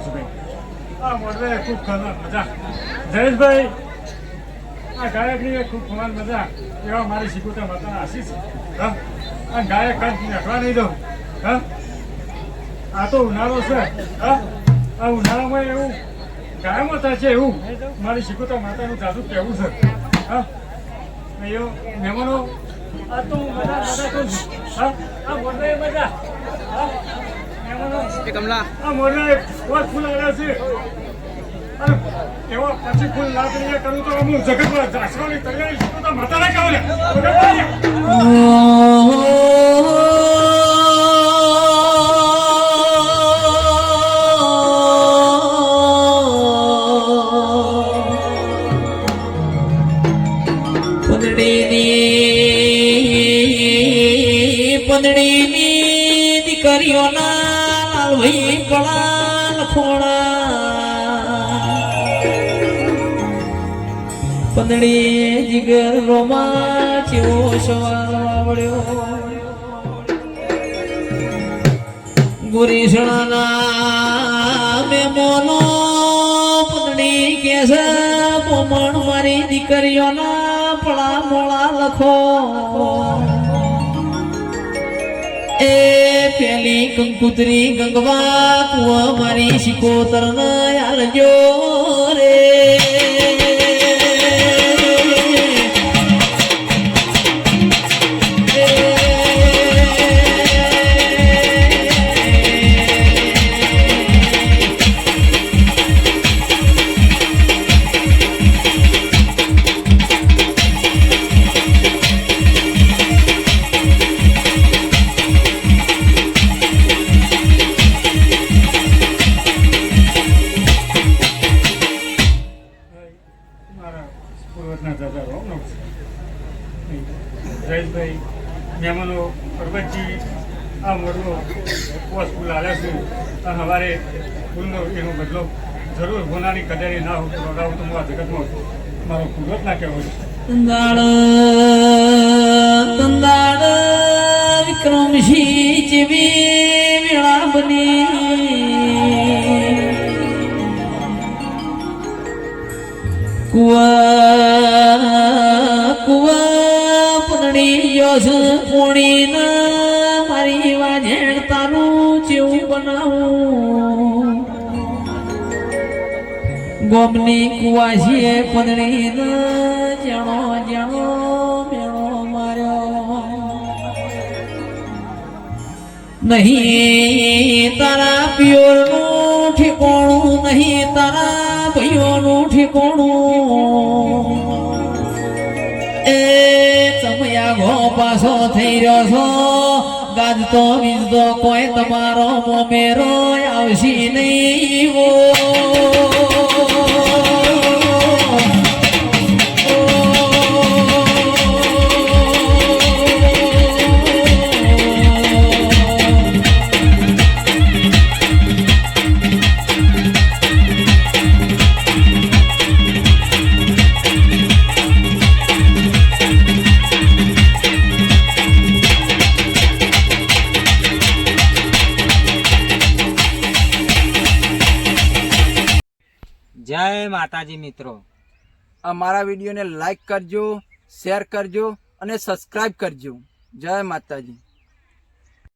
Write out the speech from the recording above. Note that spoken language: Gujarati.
છું ભાઈ. આ મોડવે ખૂબ ખબર મજા. જયેશભાઈ, આ ગાયકની ખૂબ ખબર મજા. એવા મારી શીખોતા માતાના આશીષ. હા, આ ગાયક કંઈ નાખવા નહીં દઉં. હા, આ તો ઉનાળો છે. હા, આ ઉનાળામાં એવું ગાયમાં થાય છે એવું મારી શીખોતા માતાનું જાદુ કહેવું છે. હા, એવો મહેમાનો આ તો મજા દાદા તો હા, આ મોડવે મજા. હા, મહેમાનો કમલા આ મોડવે કોઈ ફૂલ આવ્યા છે. એવા પછી ફૂલ લાગણી કરું તો અમુક જગતમાં જાસવાની તૈયારી શીખો તો માતાને કહો લે. પંદડીની દીકરીઓના લાલભાઈ પડા લખોણા પંદડી જીગર રોમા ચેવો સવાલ આવડ્યો ગુરીસણાના મેમોનો પંદડી કેસે પોમણ મારી દીકરીઓના પડા મોળા લખો એ પેલી કંકુતરી ગંગવા કુવા મારી શિકોતર ન આલજો રે જયેશભાઈ, મહેમાનો, પરબતજી, આ મોડવો પોસ ફૂલ આવ્યા છું. આ સવારે ફૂલનો એનો બદલો જરૂર હોનારી કદારી ના લગાવું તો આ જગતમાં મારો પૂર્વજ ના કહેવો છે. તંદાળ વિક્રમસિંહ જેવી વેળા બની કોણી મારી વાજેણ તારું જેવું બનાવું ગોમની કુવાશીએ પંદડી જાણો જાણો મેળો માર્યો નહીં તારા પિયોરનું ઠેકોણું નહીં તારા ભાઈઓનું ઠેકોણું એ સમયા ઘો પાછો થઈ રહ્યો છો ગાજતો વીજતો કોઈ તમારો મોમેરો આવશી નહીં વો જય માતાજી મિત્રો. અમારા વિડીયોને લાઈક કરજો, શેર કરજો અને સબસ્ક્રાઈબ કરજો. જય માતાજી.